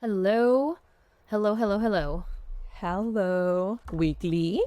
Hello. Hello, hello, hello. Hello, weekly.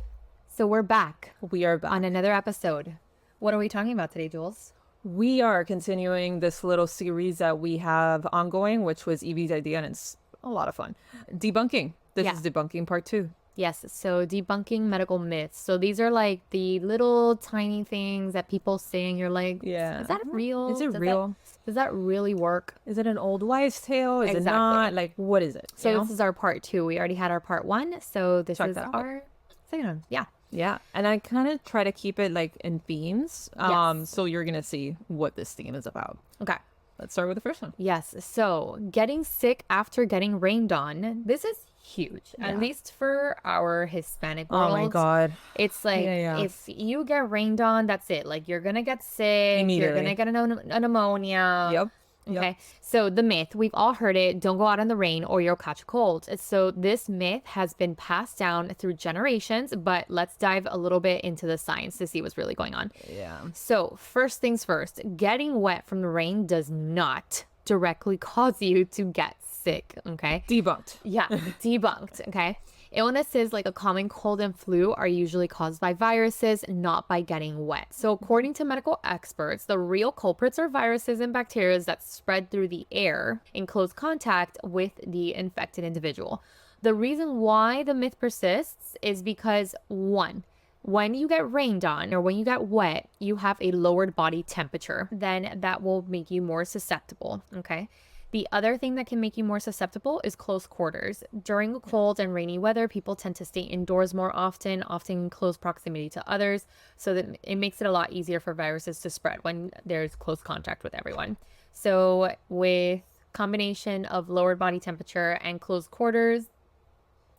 So we're back We are back. on another episode. What are we talking about today, Jules? We are continuing this little series that we have ongoing, which was Evie's idea, and it's a lot of fun. Debunking. This Yeah. is debunking part 2. Yes, so debunking medical myths. So these are like the little tiny things that people say and you're like, Yeah. is that real? Is it real? Does that really work? Is it an old wives' tale? Is it Exactly. not? Like, what is it? So this is our part 2. We already had our part 1, so this Check is that out. our second one. Yeah. Yeah. And I kind of try to keep it like in themes. Yes. So you're gonna see what this theme is about. Okay. Let's start with the first one. Yes. So getting sick after getting rained on. This is huge, Yeah. at least for our Hispanic Oh world. my God. It's like Yeah. if you get rained on, that's it. Like you're gonna get sick. You're Immediately. gonna get a pneumonia. Yep. Okay. So the myth, we've all heard it, don't go out in the rain or you'll catch a cold. So this myth has been passed down through generations, but let's dive a little bit into the science to see what's really going on. Yeah. So first things first, getting wet from the rain does not directly cause you to get sick. Okay. Debunked. Yeah, debunked. Okay. Illnesses like a common cold and flu are usually caused by viruses, not by getting wet. So, according to medical experts, the real culprits are viruses and bacteria that spread through the air in close contact with the infected individual. The reason why the myth persists is because, one, when you get rained on or when you get wet, you have a lowered body temperature. Then that will make you more susceptible. Okay. The other thing that can make you more susceptible is close quarters. During cold and rainy weather, people tend to stay indoors more often in close proximity to others. So that it makes it a lot easier for viruses to spread when there's close contact with everyone. So with combination of lowered body temperature and close quarters,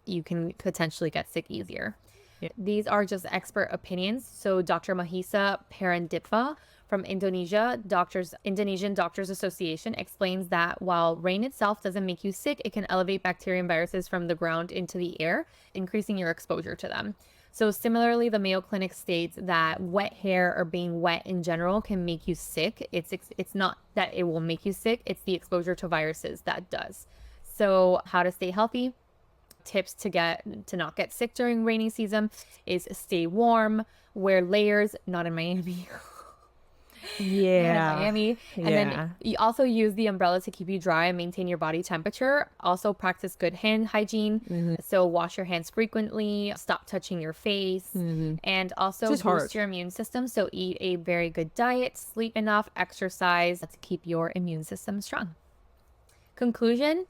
you can potentially get sick easier. Yeah. These are just expert opinions. So Dr. Mahisa Parandipha from Indonesian Doctors Association explains that while rain itself doesn't make you sick, it can elevate bacteria and viruses from the ground into the air, increasing your exposure to them. So similarly, the Mayo Clinic states that wet hair or being wet in general can make you sick. It's not that it will make you sick, it's the exposure to viruses that does. So how to stay healthy? Tips to not get sick during rainy season is stay warm, wear layers, not in Miami. Yeah. Miami. And then you also use the umbrella to keep you dry and maintain your body temperature. Also practice good hand hygiene. So wash your hands frequently, stop touching your face, and also boost your immune system. So eat a very good diet, sleep enough, exercise to keep your immune system strong. Conclusion: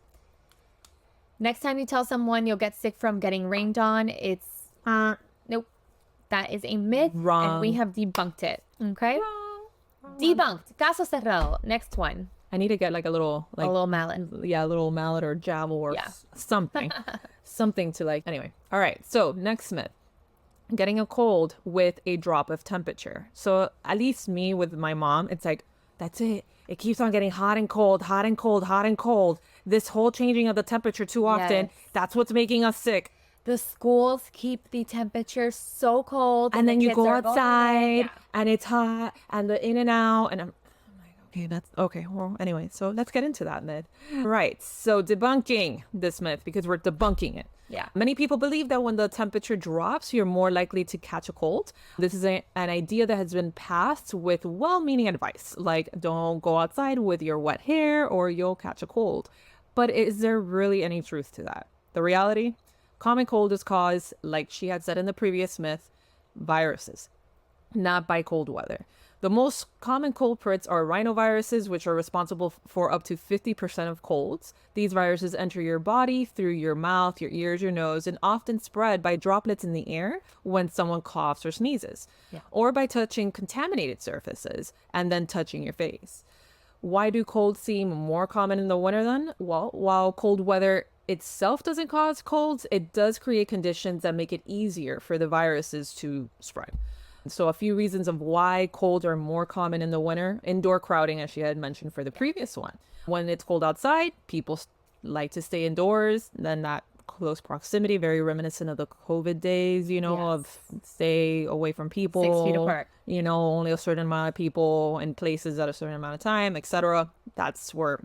next time you tell someone you'll get sick from getting rained on, it's nope. That is a myth. Wrong. And we have debunked it. Okay? Debunked. Caso cerrado. Next one. I need to get like a little mallet. Yeah, a little mallet or javel or something. Something to like anyway. All right. So next myth. Getting a cold with a drop of temperature. So at least me with my mom, it's like, that's it. It keeps on getting hot and cold, hot and cold, hot and cold. This whole changing of the temperature too often, that's what's making us sick. The schools keep the temperature so cold. And then you go outside and it's hot and the in and out. And I'm like, okay, that's okay. Well, anyway, so let's get into that myth. Right. So debunking this myth because we're debunking it. Yeah. Many people believe that when the temperature drops, you're more likely to catch a cold. This is an idea that has been passed with well-meaning advice, like don't go outside with your wet hair or you'll catch a cold. But is there really any truth to that? The reality? Common cold is caused, like she had said in the previous myth, viruses, not by cold weather. The most common culprits are rhinoviruses, which are responsible for up to 50% of colds. These viruses enter your body through your mouth, your ears, your nose, and often spread by droplets in the air when someone coughs or sneezes, or by touching contaminated surfaces and then touching your face. Why do colds seem more common in the winter then? Well, while cold weather itself doesn't cause colds, it does create conditions that make it easier for the viruses to spread. So a few reasons of why colds are more common in the winter: indoor crowding, as she had mentioned for the previous one. When it's cold outside, people like to stay indoors. Then that close proximity, very reminiscent of the COVID days, of stay away from people. 6 feet apart. Only a certain amount of people in places at a certain amount of time, etc. That's where,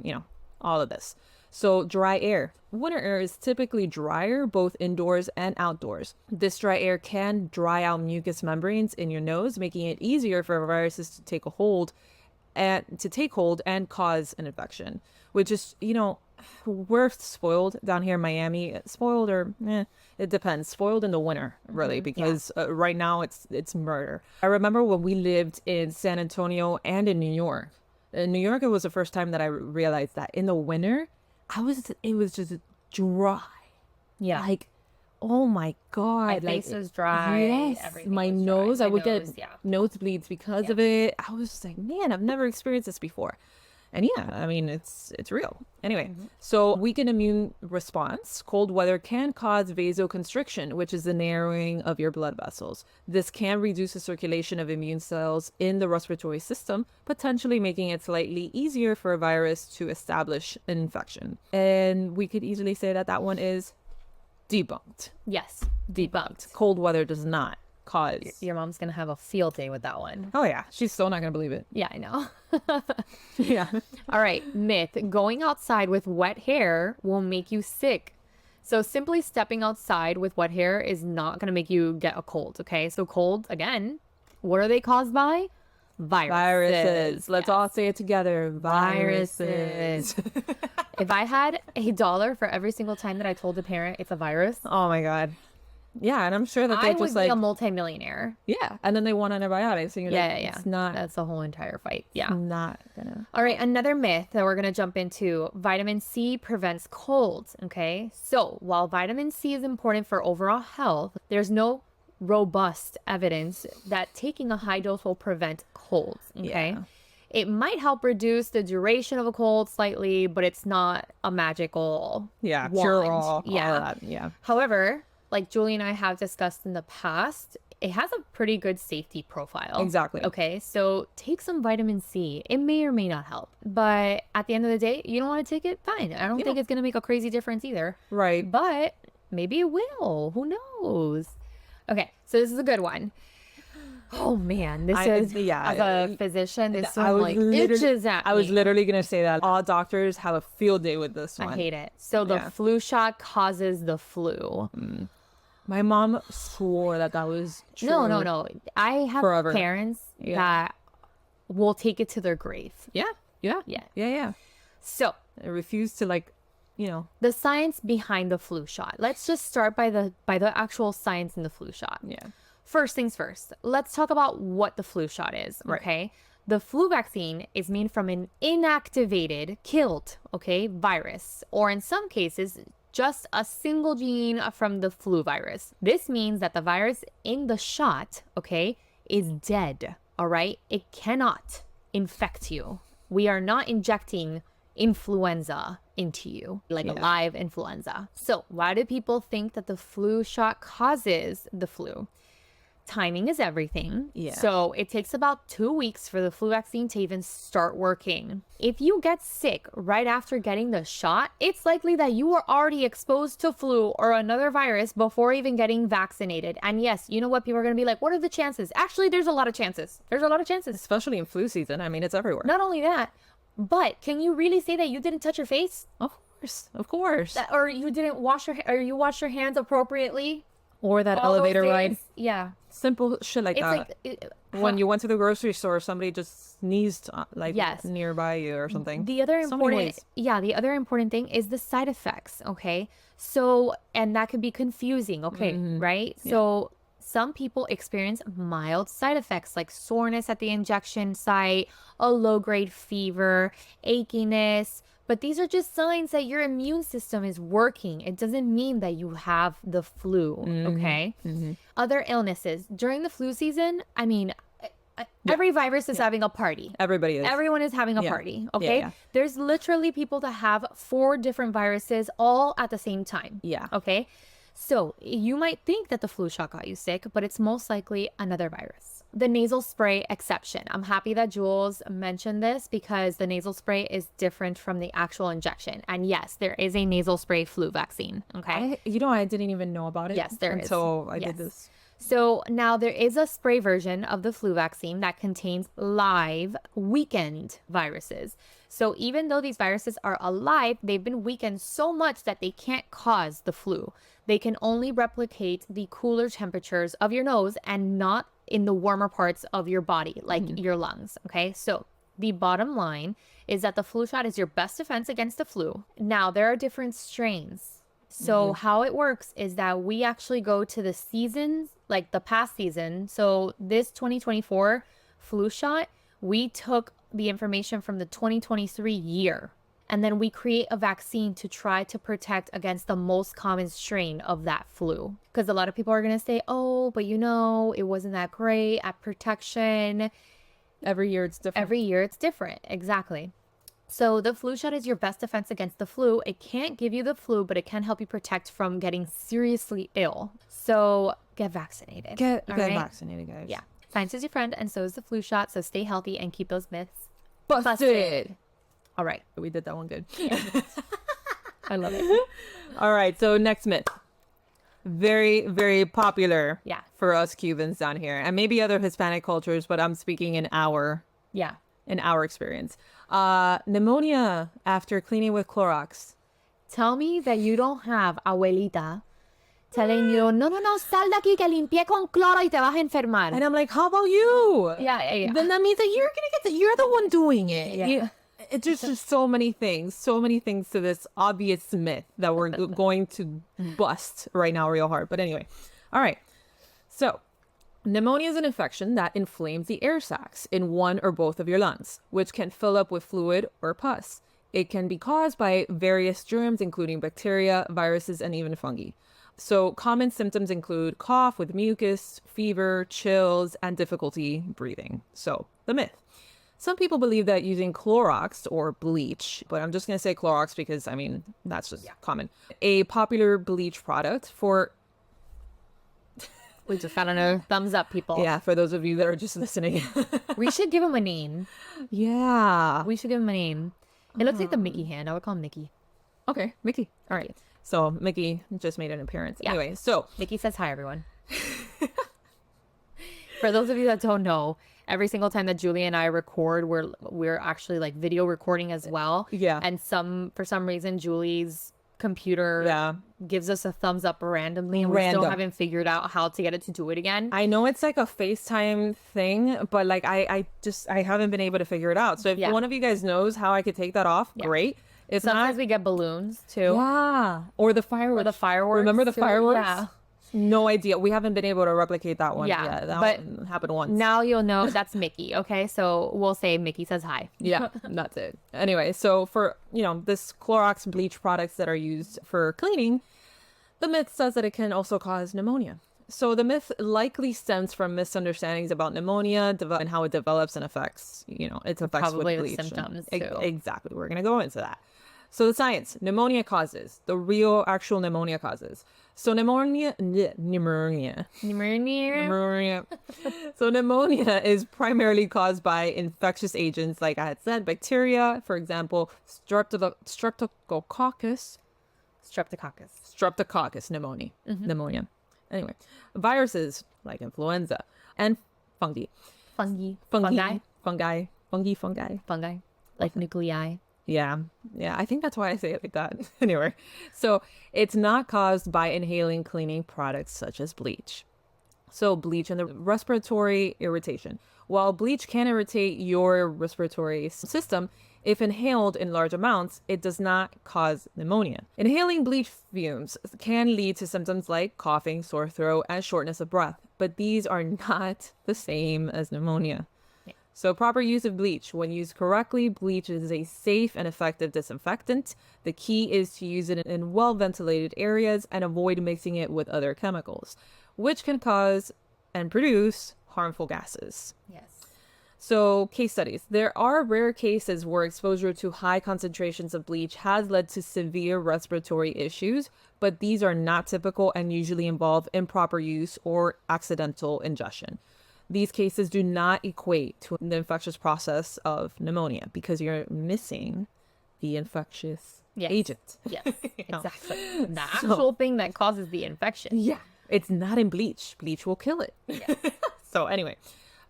all of this. So dry air. Winter air is typically drier both indoors and outdoors. This dry air can dry out mucous membranes in your nose, making it easier for viruses to take hold and cause an infection, which is, we're spoiled down here in Miami. Spoiled or it depends. Spoiled in the winter, really, because right now it's murder. I remember when we lived in San Antonio and in New York. In New York, it was the first time that I realized that in the winter, it was just dry. Yeah. Like, oh my God. My face was dry. Yes. Everything My was nose, dry. I would get Yeah. nosebleeds because of it. I was just like, man, I've never experienced this before. And yeah, I mean, it's real. Anyway, so weakened immune response. Cold weather can cause vasoconstriction, which is the narrowing of your blood vessels. This can reduce the circulation of immune cells in the respiratory system, potentially making it slightly easier for a virus to establish an infection. And we could easily say that that one is debunked. Yes. Debunked. Cold weather does not cause. Your mom's going to have a field day with that one. Oh, yeah. She's still not going to believe it. Yeah, I know. Yeah. All right. Myth. Going outside with wet hair will make you sick. So simply stepping outside with wet hair is not going to make you get a cold. Okay. So cold, again, what are they caused by? Viruses. Let's Yes. all say it together. Viruses. If I had $1 for every single time that I told a parent it's a virus, Oh my God. Yeah, and I'm sure that I they're would just be like, a multimillionaire. yeah, and then they want antibiotics, and you're Yeah, like, yeah. it's not, That's the whole entire fight. Yeah. not gonna. All right, another myth that we're going to jump into. Vitamin C prevents colds, okay? So, while vitamin C is important for overall health, there's no robust evidence that taking a high dose will prevent colds, okay? Yeah. It might help reduce the duration of a cold slightly, but it's not a magical Yeah, wand. cure all. Yeah. All of that. Yeah. However, like Julie and I have discussed in the past, it has a pretty good safety profile. Exactly. Okay, so take some vitamin C. It may or may not help, but at the end of the day, you don't want to take it, fine. I don't think it's going to make a crazy difference either. Right. But maybe it will. Who knows? Okay, so this is a good one. Oh man, this is, yeah. as a physician, this I one was like literally- itches at me. I was literally gonna say that all doctors have a field day with this one. I hate it. So the Yeah. flu shot causes the flu. My mom swore that was true. No. I have Forever. parents Yeah. that will take it to their grave. Yeah. Yeah. Yeah. Yeah. Yeah. So I refuse to the science behind the flu shot. Let's just start by the actual science in the flu shot. Yeah. First things first, let's talk about what the flu shot is, Right. okay? The flu vaccine is made from an inactivated, killed, virus, or in some cases, just a single gene from the flu virus. This means that the virus in the shot, is dead, all right? It cannot infect you. We are not injecting influenza into you, like a live influenza. So why do people think that the flu shot causes the flu? Timing is everything. Yeah. So it takes about 2 weeks for the flu vaccine to even start working. If you get sick right after getting the shot, it's likely that you were already exposed to flu or another virus before even getting vaccinated. And yes, you know what? People are going to be like, what are the chances? Actually, there's a lot of chances. There's a lot of chances. Especially in flu season. I mean, it's everywhere. Not only that, but can you really say that you didn't touch your face? Of course. Of course. Or you didn't wash or you washed your hands appropriately? Or that All those elevator days? ride. Yeah. Simple shit like It's that. like When you went to the grocery store, somebody just sneezed Yes. nearby you or something. the other So many important ways. the other important thing is the side effects, okay? So, and that could be confusing, okay, right? So some people experience mild side effects like soreness at the injection site, a low-grade fever, achiness, but these are just signs that your immune system is working. It doesn't mean that you have the flu, okay? Other illnesses. During the flu season, I mean, every virus is having a party. Everybody is. Everyone is having a Yeah. party, okay? yeah. There's literally people that have 4 different viruses all at the same time. Yeah. Okay? So you might think that the flu shot got you sick, but it's most likely another virus. The nasal spray exception. I'm happy that Jules mentioned this because the nasal spray is different from the actual injection. And yes, there is a nasal spray flu vaccine, okay? I didn't even know about it. Yes, there is. until I Yes. did this. So now there is a spray version of the flu vaccine that contains live weakened viruses. So even though these viruses are alive, they've been weakened so much that they can't cause the flu. They can only replicate the cooler temperatures of your nose and not in the warmer parts of your body, like your lungs. Okay, so the bottom line is that the flu shot is your best defense against the flu. Now, there are different strains. So how it works is that we actually go to the seasons, like the past season. So this 2024 flu shot, we took the information from the 2023 year, and then we create a vaccine to try to protect against the most common strain of that flu. Because a lot of people are going to say, oh, but it wasn't that great at protection. Every year it's different. Every year it's different. Exactly. So the flu shot is your best defense against the flu. It can't give you the flu, but it can help you protect from getting seriously ill. So get vaccinated. Get all right? vaccinated, guys. Yeah. Science is your friend, and so is the flu shot. So stay healthy and keep those myths Busted. All right. We did that one good. I love it. All right. So next myth. Very, very popular Yeah. for us Cubans down here, and maybe other Hispanic cultures, but I'm speaking in our experience. Pneumonia after cleaning with Clorox. Tell me that you don't have abuelita telling you, no, sal de aquí que limpié con cloro y te vas a enfermar. And I'm like, how about you? Yeah. Then that means that you're the one doing it. Yeah. It's just so many things to this obvious myth that we're going to bust right now real hard. But anyway, all right. So pneumonia is an infection that inflames the air sacs in one or both of your lungs, which can fill up with fluid or pus. It can be caused by various germs, including bacteria, viruses, and even fungi. So common symptoms include cough with mucus, fever, chills, and difficulty breathing. So the myth. Some people believe that using Clorox or bleach, but I'm just going to say Clorox because, I mean, that's just common. A popular bleach product for... We just got a thumbs up, people. Yeah, for those of you that are just listening. We should give him a name. Yeah. We should give him a name. It looks like the Mickey hand. I would call him Mickey. Okay, Mickey. All right. So Mickey just made an appearance. Yeah. Anyway, so... Mickey says hi, everyone. For those of you that don't know, every single time that Julie and I record, we're actually like video recording as well. Yeah. And for some reason, Julie's computer gives us a thumbs up randomly, and we still haven't figured out how to get it to do it again. I know it's like a FaceTime thing, but like I haven't been able to figure it out. So if one of you guys knows how I could take that off, great. If Sometimes we get balloons too. Yeah. Or the fireworks. Remember the fireworks? Yeah. No idea. We haven't been able to replicate that one. Yeah. That but one happened once. Now you'll know that's Mickey. Okay. So we'll say Mickey says hi. Yeah. That's it. Anyway, so for, this Clorox bleach products that are used for cleaning, the myth says that it can also cause pneumonia. So the myth likely stems from misunderstandings about pneumonia and how it develops and affects, its effects Probably with bleach. Symptoms too. Exactly. We're going to go into that. So the science, pneumonia causes, the real actual pneumonia causes. So pneumonia. So pneumonia is primarily caused by infectious agents, like I had said, bacteria, for example, streptococcus pneumonia. Anyway, viruses like influenza and fungi. Fungi. Fungi. Like nuclei. Yeah. I think that's why I say it like that. Anyway, so it's not caused by inhaling cleaning products such as bleach. So bleach and the respiratory irritation. While bleach can irritate your respiratory system, if inhaled in large amounts, it does not cause pneumonia. Inhaling bleach fumes can lead to symptoms like coughing, sore throat, and shortness of breath, but these are not the same as pneumonia. So proper use of bleach. When used correctly, bleach is a safe and effective disinfectant. The key is to use it in well-ventilated areas and avoid mixing it with other chemicals, which can cause and produce harmful gases. Yes. So case studies. There are rare cases where exposure to high concentrations of bleach has led to severe respiratory issues, but these are not typical and usually involve improper use or accidental ingestion. These cases do not equate to the infectious process of pneumonia because you're missing the infectious agent. Yes, exactly. The actual thing that causes the infection. Yeah. It's not in bleach. Bleach will kill it. So anyway,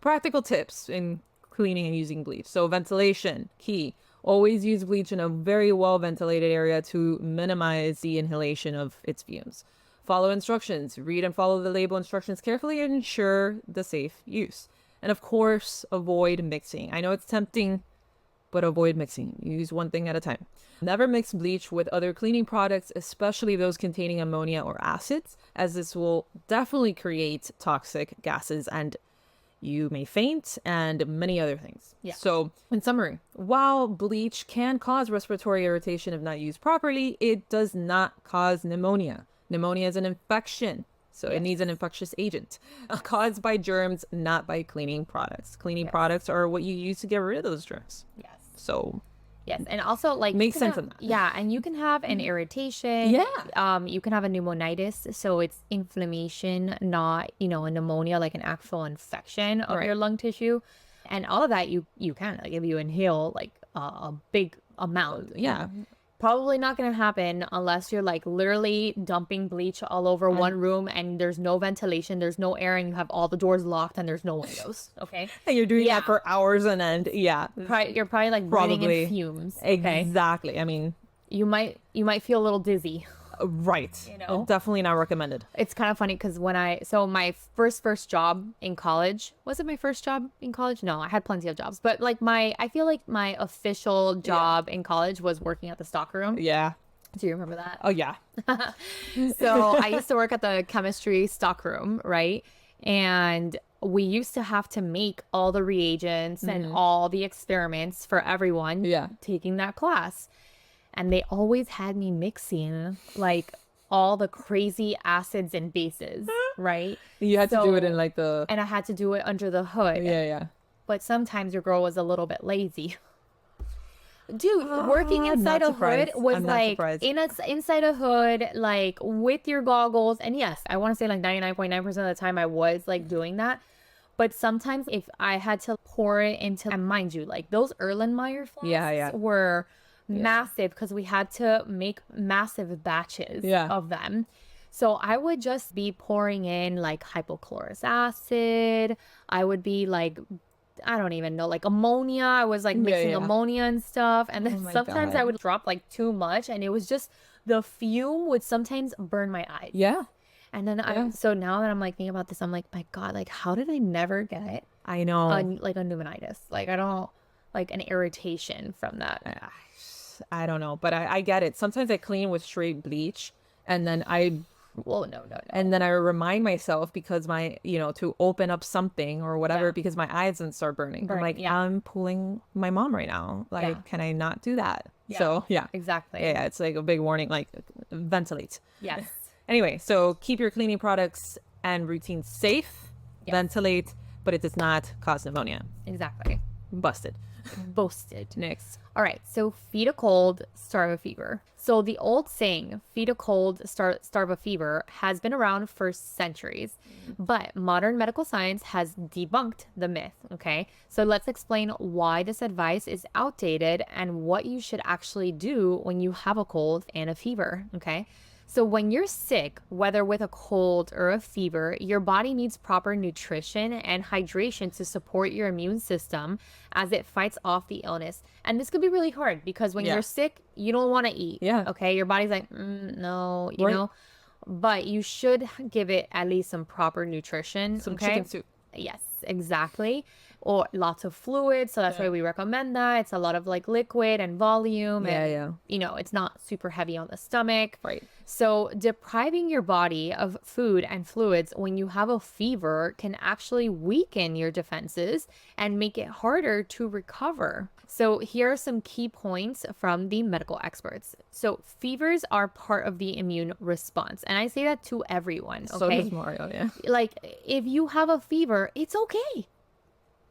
practical tips in cleaning and using bleach. So ventilation, key. Always use bleach in a very well ventilated area to minimize the inhalation of its fumes. Follow instructions. Read and follow the label instructions carefully and ensure the safe use. And of course, avoid mixing. I know it's tempting, but avoid mixing. Use one thing at a time. Never mix bleach with other cleaning products, especially those containing ammonia or acids, as this will definitely create toxic gases and you may faint and many other things. Yeah. So in summary, while bleach can cause respiratory irritation if not used properly, it does not cause pneumonia. Pneumonia is an infection. So it needs an infectious agent caused by germs, not by cleaning products. Cleaning products are what you use to get rid of those germs. Yes. So Yes, and also like makes sense in that. Yeah, and you can have an irritation. Yeah. You can have a pneumonitis, so it's inflammation, not a pneumonia, like an actual infection of your lung tissue, and all of that you can like if you inhale like a big amount. Yeah. Probably not going to happen unless you're like literally dumping bleach all over one room and there's no ventilation, there's no air, and you have all the doors locked and there's no windows. Okay. And you're doing that for hours on end. Yeah. You're probably like breathing in fumes. Okay? Exactly. I mean, you might feel a little dizzy. right. Definitely not recommended. It's kind of funny because my first job in college, was it my first job in college? No, I had plenty of jobs, but like I feel like my official job in college was working at the stockroom. Yeah. Do you remember that? Oh yeah. So I used to work at the chemistry stockroom, right? And we used to have to make all the reagents and all the experiments for everyone taking that class. And they always had me mixing like all the crazy acids and bases, right? You had to do it in like the... And I had to do it under the hood. Yeah. But sometimes your girl was a little bit lazy. Dude, working inside a hood was like inside a hood, like with your goggles. And yes, I want to say like 99.9% of the time I was like doing that. But sometimes if I had to pour it into, and mind you, like those Erlenmeyer flasks were massive because we had to make massive batches of them. So I would just be pouring in like hypochlorous acid. I would be like, I don't even know, like ammonia. I was like mixing ammonia and stuff. And then sometimes I would drop like too much and it was just, the fume would sometimes burn my eyes. Yeah. And then so now that I'm like thinking about this, I'm like, my God, like how did I never get I know like a pneumonitis? Like I don't, like an irritation from that. I don't know, but I get it. Sometimes I clean with straight bleach and then no. And then I remind myself because to open up something or whatever because my eyes didn't start burning. I'm like, I'm pulling my mom right now. Like, can I not do that? Yeah. So Exactly. Yeah, it's like a big warning, like ventilate. Yes. Anyway, so keep your cleaning products and routines safe, ventilate, but it does not cause pneumonia. Exactly. Busted. Next. All right. So feed a cold, starve a fever. So the old saying, feed a cold, starve a fever, has been around for centuries, but modern medical science has debunked the myth. Okay. So let's explain why this advice is outdated and what you should actually do when you have a cold and a fever. Okay. So when you're sick, whether with a cold or a fever, your body needs proper nutrition and hydration to support your immune system as it fights off the illness. And this could be really hard because when you're sick, you don't want to eat. Yeah. Okay. Your body's like, no, you know, but you should give it at least some proper nutrition. Some chicken soup. Yes, exactly. Or lots of fluid. So that's why we recommend that. It's a lot of like liquid and volume. And, it's not super heavy on the stomach. Right. So depriving your body of food and fluids when you have a fever can actually weaken your defenses and make it harder to recover. So here are some key points from the medical experts. So fevers are part of the immune response. And I say that to everyone. Okay. So does Mario, yeah. Like if you have a fever, it's okay.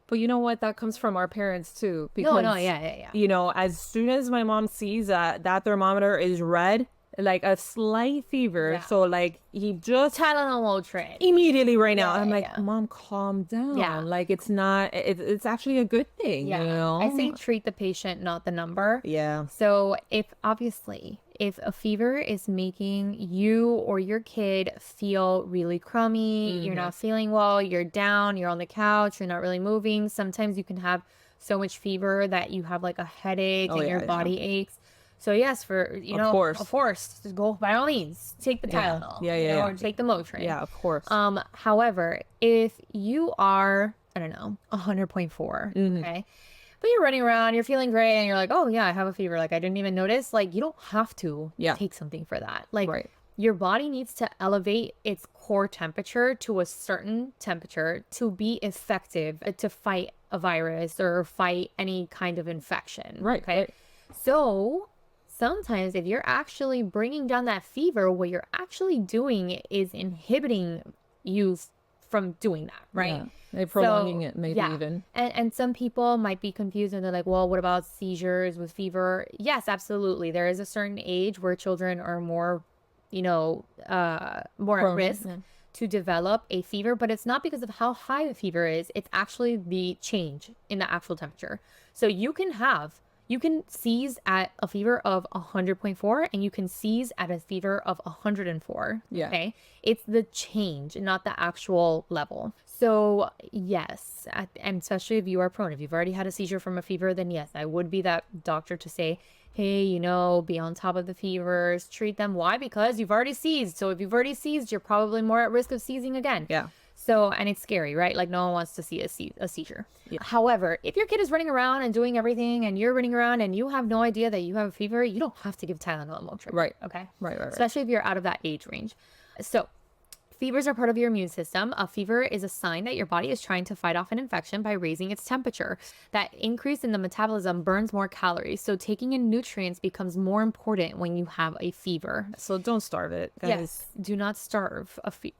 But you know what? That comes from our parents too. Because, as soon as my mom sees that thermometer is red, like a slight fever, so like he just Tylenol Motrin immediately right now. I'm like, Mom, calm down. Yeah. Like it's not. It's actually a good thing. Yeah. You know? I say treat the patient, not the number. Yeah. So if If a fever is making you or your kid feel really crummy, you're not feeling well, you're down, you're on the couch, you're not really moving. Sometimes you can have so much fever that you have like a headache and your body aches. So yes, for of course, just go by all means, take the Tylenol, or take the Motrin. Yeah, of course. However, if you are, I don't know, 100.4, okay, but you're running around, you're feeling great, and you're like, oh yeah, I have a fever. Like I didn't even notice. Like you don't have to take something for that. Like your body needs to elevate its core temperature to a certain temperature to be effective to fight a virus or fight any kind of infection. Okay. So sometimes if you're actually bringing down that fever, what you're actually doing is inhibiting you from doing that, right? They're prolonging it, maybe even. And some people might be confused and they're like, well, what about seizures with fever? Yes, absolutely. There is a certain age where children are more, more at risk to develop a fever, but it's not because of how high the fever is. It's actually the change in the actual temperature. So you can seize at a fever of 100.4 and you can seize at a fever of 104. Okay. It's the change, not the actual level. So yes, and especially if you are prone, if you've already had a seizure from a fever, then yes, I would be that doctor to say, hey, be on top of the fevers, treat them. Why? Because you've already seized. So if you've already seized, you're probably more at risk of seizing again. So, and it's scary, right? Like no one wants to see a seizure. However, if your kid is running around and doing everything and you're running around and you have no idea that you have a fever, you don't have to give Tylenol and Motrin. Okay. Right. Especially if you're out of that age range. So fevers are part of your immune system. A fever is a sign that your body is trying to fight off an infection by raising its temperature. That increase in the metabolism burns more calories. So taking in nutrients becomes more important when you have a fever. So don't starve it, guys. Yes, do not starve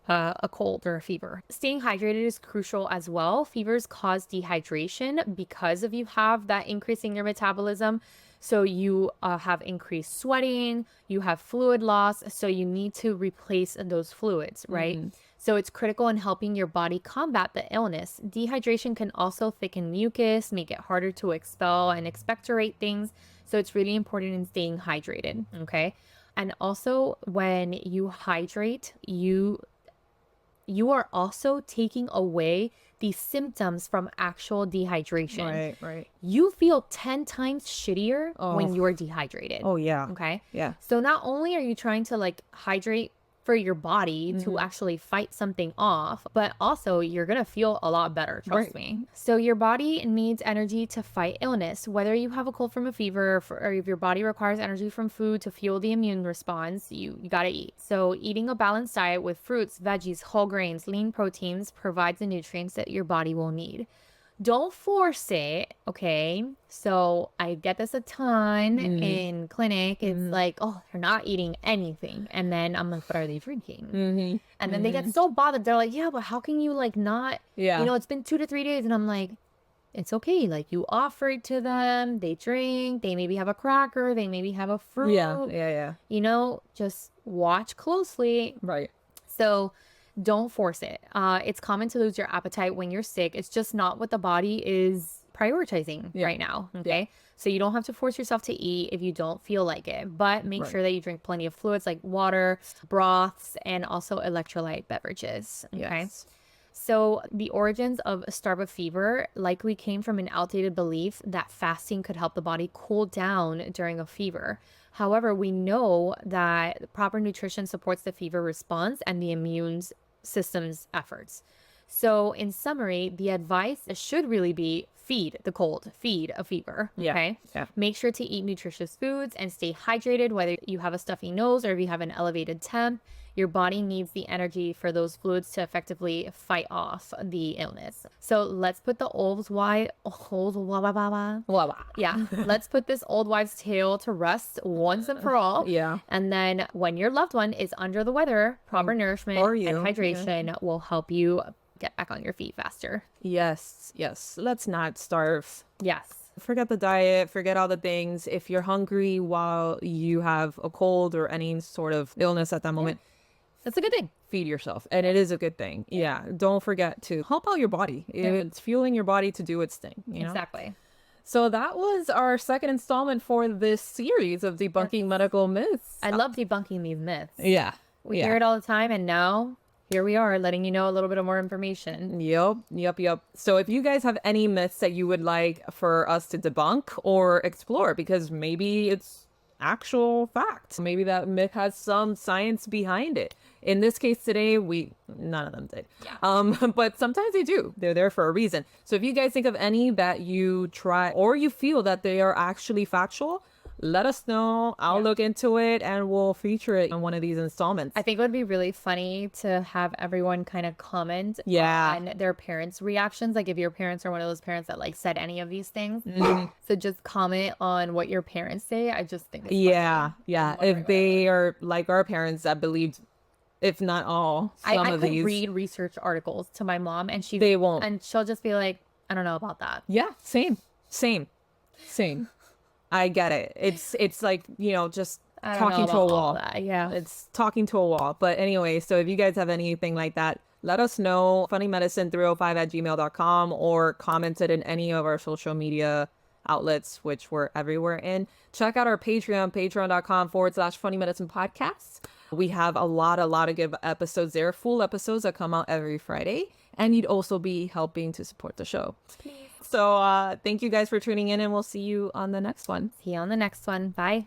a cold or a fever. Staying hydrated is crucial as well. Fevers cause dehydration because of you have that increase in your metabolism. So you have increased sweating, you have fluid loss, so you need to replace those fluids, right? So it's critical in helping your body combat the illness. Dehydration can also thicken mucus, make it harder to expel and expectorate things. So it's really important in staying hydrated, okay? And also when you hydrate, you are also taking away the symptoms from actual dehydration. Right. You feel 10 times shittier when you're dehydrated. Oh, yeah. Okay. Yeah. So not only are you trying to like hydrate for your body to actually fight something off, but also you're going to feel a lot better. Trust me. So your body needs energy to fight illness, whether you have a cold from a fever or if your body requires energy from food to fuel the immune response, you got to eat. So eating a balanced diet with fruits, veggies, whole grains, lean proteins provides the nutrients that your body will need. Don't force it, okay? So I get this a ton in clinic. It's like, oh, they're not eating anything. And then I'm like, what are they drinking? And then they get so bothered. They're like, yeah, but how can you like not, it's been 2 to 3 days. And I'm like, it's okay. Like you offer it to them. They drink. They maybe have a cracker. They maybe have a fruit. Yeah. Just watch closely. Right. So don't force it. It's common to lose your appetite when you're sick. It's just not what the body is prioritizing right now. Okay. So you don't have to force yourself to eat if you don't feel like it, but make sure that you drink plenty of fluids like water, broths, and also electrolyte beverages. Okay. So the origins of starve fever likely came from an outdated belief that fasting could help the body cool down during a fever. However, we know that proper nutrition supports the fever response and the immune system's efforts. So in summary, the advice should really be feed the cold, feed a fever. Okay. Make sure to eat nutritious foods and stay hydrated, whether you have a stuffy nose or if you have an elevated temp. Your body needs the energy for those fluids to effectively fight off the illness. So let's put the let's put this old wives' tale to rest once and for all. And then when your loved one is under the weather, proper nourishment and hydration will help you get back on your feet faster. Yes. Let's not starve. Forget the diet, forget all the things. If you're hungry while you have a cold or any sort of illness at that moment, that's a good thing. Feed yourself. And it is a good thing. Don't forget to help out your body. It's fueling your body to do its thing. You know? Exactly. So that was our second installment for this series of debunking medical myths. I love debunking these myths. Yeah. We hear it all the time, and now here we are letting you know a little bit of more information. Yep. So if you guys have any myths that you would like for us to debunk or explore, because maybe it's actual fact, maybe that myth has some science behind it. In this case today, none of them did. But sometimes they do. They're there for a reason. So if you guys think of any that you try or you feel that they are actually factual, let us know. I'll look into it and we'll feature it in one of these installments. I think it would be really funny to have everyone kind of comment on their parents' reactions. Like if your parents are one of those parents that like said any of these things. So just comment on what your parents say. I just think it's funny. If they are like our parents that believed, if not all, some I of could these. read research articles to my mom and They won't. And she'll just be like, I don't know about that. Yeah, same. I get it. It's like, just I don't talking know to a about all wall. that. Yeah. It's talking to a wall. But anyway, so if you guys have anything like that, let us know. funnymedicine305@gmail.com or comment it in any of our social media outlets, which we're everywhere in. Check out our Patreon, patreon.com/funnymedicine podcast. We have a lot of good episodes there, full episodes that come out every Friday. And you'd also be helping to support the show. So thank you guys for tuning in, and we'll see you on the next one. See you on the next one. Bye.